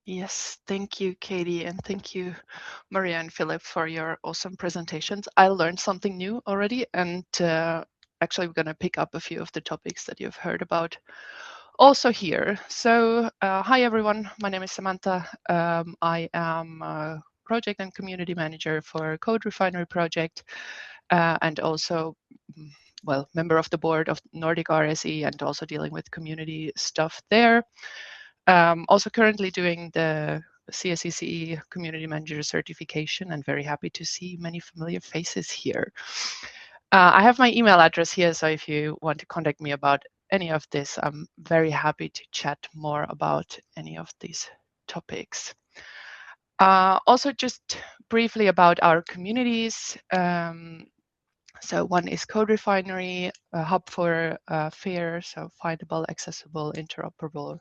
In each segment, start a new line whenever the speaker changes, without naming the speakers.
Yes, thank you, Katie, and thank you, Maria and Philip, for your awesome presentations. I learned something new already, and actually, we're going to pick up a few of the topics that you've heard about also here. So, hi everyone, my name is Samantha. I am a project and community manager for CodeRefinery project, and also, well, member of the board of Nordic-RSE, and also dealing with community stuff there. Also currently doing the CSCCE Community Manager certification, and very happy to see many familiar faces here. I have my email address here, so if you want to contact me about any of this, I'm very happy to chat more about any of these topics. Also, just briefly about our communities. So one is CodeRefinery, a hub for fair, so findable, accessible, interoperable,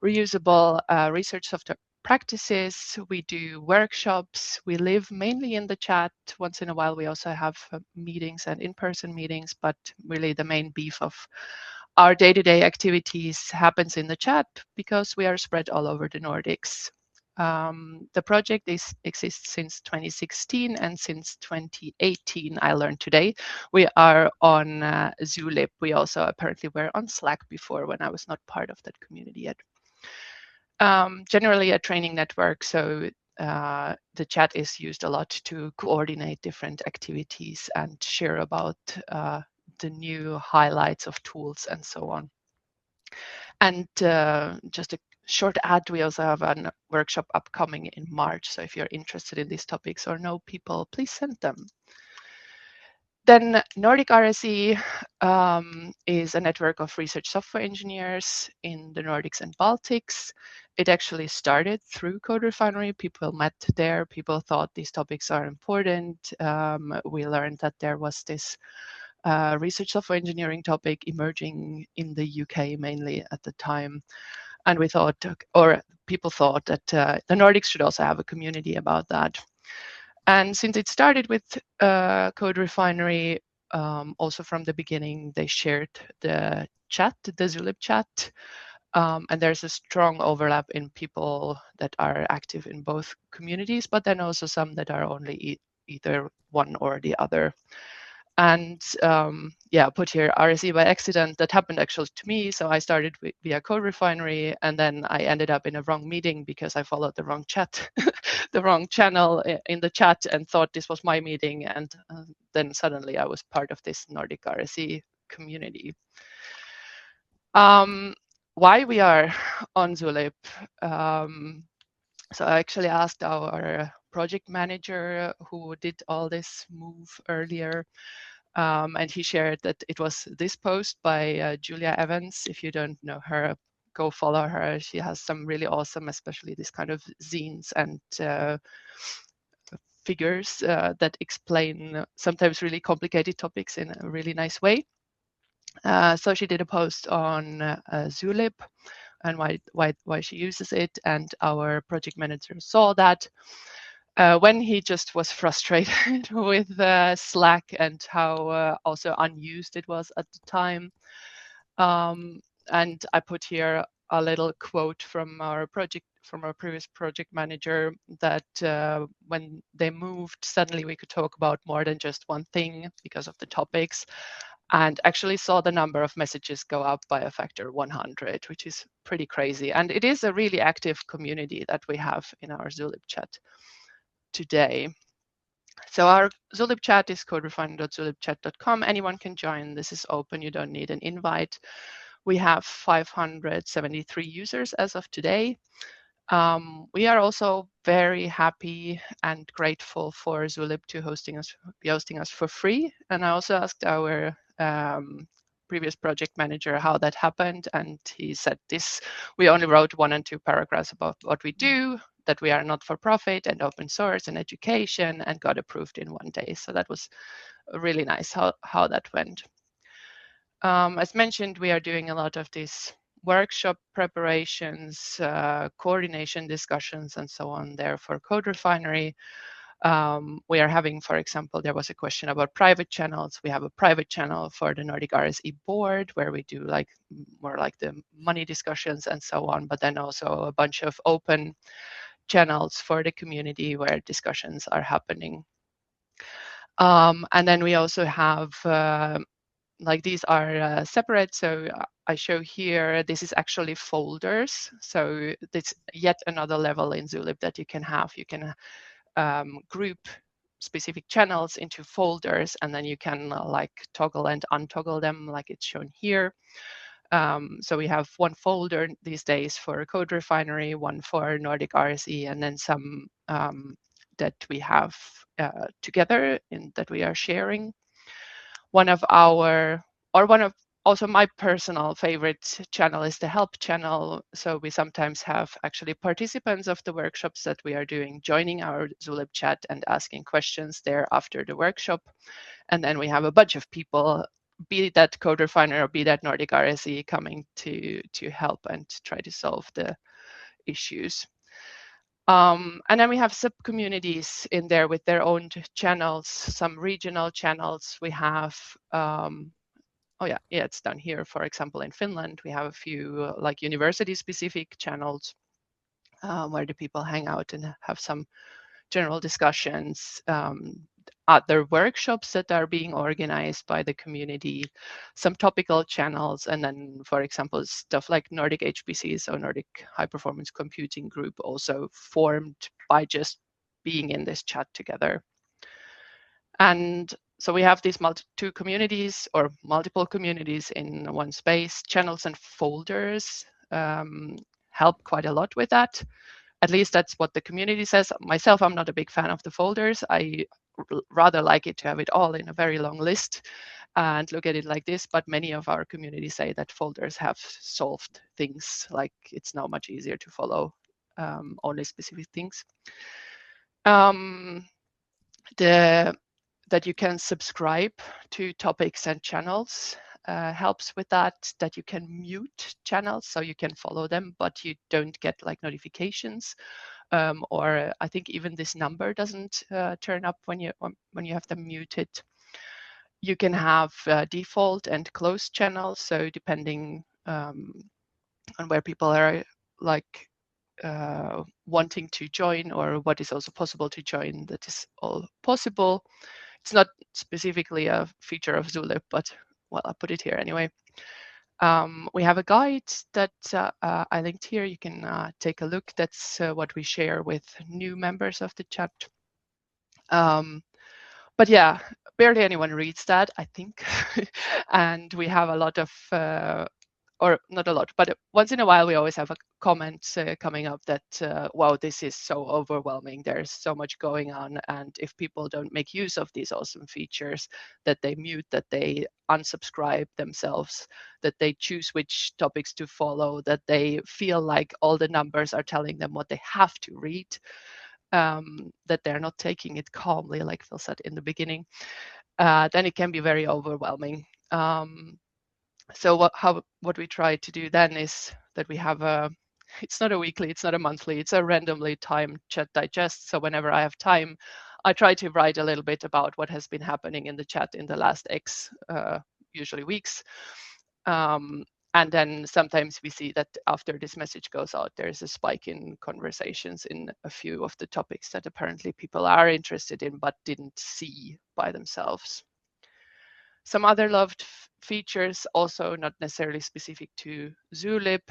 reusable research software practices. We do workshops. We live mainly in the chat. Once in a while, we also have meetings and in-person meetings, but really the main beef of our day-to-day activities happens in the chat because we are spread all over the Nordics. The project exists since 2016, and since 2018, I learned today, we are on Zulip. We also apparently were on Slack before when I was not part of that community yet. Generally a training network, so the chat is used a lot to coordinate different activities and share about the new highlights of tools and so on. And just a short ad, we also have a workshop upcoming in March. So if you're interested in these topics or know people, please send them. Then Nordic-RSE is a network of research software engineers in the Nordics and Baltics. It actually started through CodeRefinery. People met there. People thought these topics are important. We learned that there was this research software engineering topic emerging in the UK mainly at the time. And we thought, or people thought, that the Nordics should also have a community about that. And since it started with CodeRefinery, also from the beginning, they shared the chat, the Zulip chat. And there's a strong overlap in people that are active in both communities, but then also some that are only either one or the other. And yeah, put here RSE by accident. That happened actually to me. So I started via CodeRefinery, and then I ended up in a wrong meeting because I followed the wrong chat, the wrong channel in the chat, and thought this was my meeting. And then suddenly I was part of this Nordic-RSE community. Why we are on Zulip? So I actually asked our project manager who did all this move earlier, and he shared that it was this post by Julia Evans. If you don't know her, go follow her. She has some really awesome, especially this kind of zines and figures that explain sometimes really complicated topics in a really nice way. So she did a post on Zulip and why she uses it, and our project manager saw that. When he just was frustrated with Slack and how also unused it was at the time. And I put here a little quote from our previous project manager that when they moved, suddenly we could talk about more than just one thing because of the topics, and actually saw the number of messages go up by a factor 100, which is pretty crazy. And it is a really active community that we have in our Zulip chat today. So our Zulip chat is coderefinery.zulipchat.com. Anyone can join. This is open. You don't need an invite. We have 573 users as of today. We are also very happy and grateful for Zulip to be hosting us for free. And I also asked our previous project manager how that happened, and he said this: we only wrote 1 and 2 paragraphs about what we do, that we are not for profit and open source and education, and got approved in 1 day. So that was really nice how that went. As mentioned, we are doing a lot of these workshop preparations, coordination discussions, and so on there for CodeRefinery. We are having, for example, there was a question about private channels. We have a private channel for the Nordic-RSE board where we do like more like the money discussions and so on, but then also a bunch of open channels for the community where discussions are happening. And then we also have like these are separate. So I show here, this is actually folders. So it's yet another level in Zulip that you can have. You can group specific channels into folders, and then you can like toggle and untoggle them like it's shown here. So we have one folder these days for CodeRefinery, one for Nordic-RSE, and then some that we have together in that we are sharing. One of also my personal favorite channel is the help channel. So we sometimes have actually participants of the workshops that we are doing joining our Zulip chat and asking questions there after the workshop. And then we have a bunch of people, be that CodeRefinery or be that Nordic-RSE, coming to help and try to solve the issues. And then we have sub-communities in there with their own channels, some regional channels. We have, it's down here. For example, in Finland, we have a few like university-specific channels where the people hang out and have some general discussions. Other workshops that are being organized by the community, some topical channels, and then, for example, stuff like Nordic HPC, so Nordic High Performance Computing Group, also formed by just being in this chat together. And so we have these two communities or multiple communities in one space. Channels and folders help quite a lot with that. At least that's what the community says. Myself, I'm not a big fan of the folders. I rather like it to have it all in a very long list and look at it like this. But many of our community say that folders have solved things, like it's now much easier to follow only specific things. That you can subscribe to topics and channels helps with that you can mute channels so you can follow them, but you don't get like notifications. Or I think even this number doesn't turn up when you have them muted. You can have default and closed channels. So depending on where people are like wanting to join or what is also possible to join, that is all possible. It's not specifically a feature of Zulip, but well, I'll put it here anyway. We have a guide that I linked here. You can take a look. That's what we share with new members of the chat. But yeah, barely anyone reads that, I think. And we have a lot of, or not a lot, but once in a while we always have a comment coming up that, wow, this is so overwhelming. There's so much going on. And if people don't make use of these awesome features, that they mute, that they unsubscribe themselves, that they choose which topics to follow, that they feel like all the numbers are telling them what they have to read, that they're not taking it calmly, like Phil said in the beginning, then it can be very overwhelming. So what we try to do then is that we have it's not a weekly, it's not a monthly, it's a randomly timed chat digest. So whenever I have time, I try to write a little bit about what has been happening in the chat in the last X, usually weeks. And then sometimes we see that after this message goes out, there's a spike in conversations in a few of the topics that apparently people are interested in but didn't see by themselves. Some other loved features, also not necessarily specific to Zulip.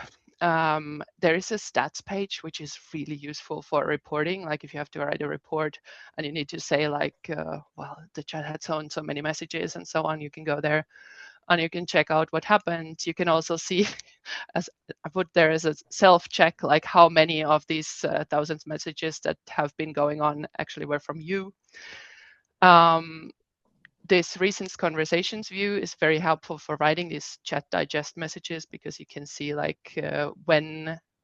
There is a stats page, which is really useful for reporting. Like if you have to write a report and you need to say like, well, the chat had so and so many messages and so on, you can go there and you can check out what happened. You can also see, as I put there as a self-check, like how many of these thousands messages that have been going on actually were from you. This recent conversations view is very helpful for writing these chat digest messages, because you can see like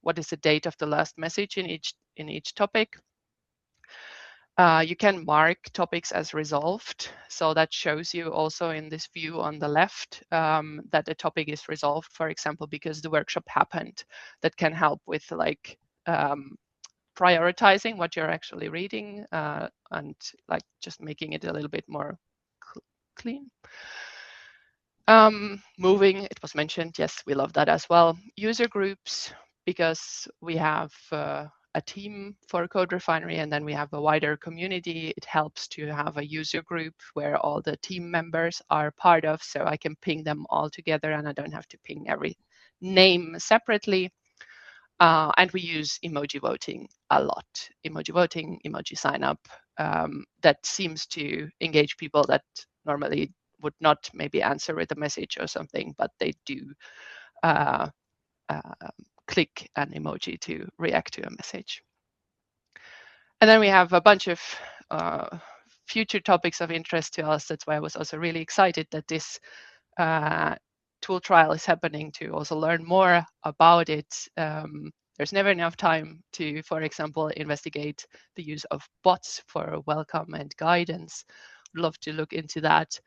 what is the date of the last message in each topic. You can mark topics as resolved. So that shows you also in this view on the left that the topic is resolved, for example, because the workshop happened. That can help with like prioritizing what you're actually reading and like just making it a little bit more clean. Moving, it was mentioned, yes, we love that as well. User groups, because we have a team for CodeRefinery and then we have a wider community. It helps to have a user group where all the team members are part of, so I can ping them all together and I don't have to ping every name separately. And we use emoji voting a lot. Emoji voting, emoji sign up, that seems to engage people that normally would not maybe answer with a message or something, but they do click an emoji to react to a message. And then we have a bunch of future topics of interest to us. That's why I was also really excited that this tool trial is happening, to also learn more about it. There's never enough time to, for example, investigate the use of bots for welcome and guidance. I'd love to look into that.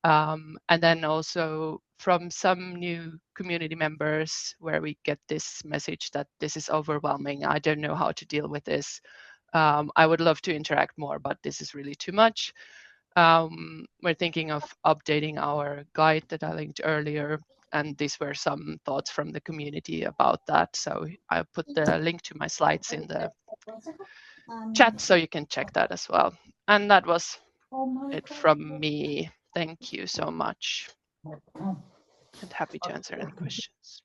And then also from some new community members where we get this message that this is overwhelming, I don't know how to deal with this. I would love to interact more, but this is really too much. We're thinking of updating our guide that I linked earlier, and these were some thoughts from the community about that. So I put the link to my slides in the chat so you can check that as well. And that was it from me. Thank you so much. And happy to answer any questions.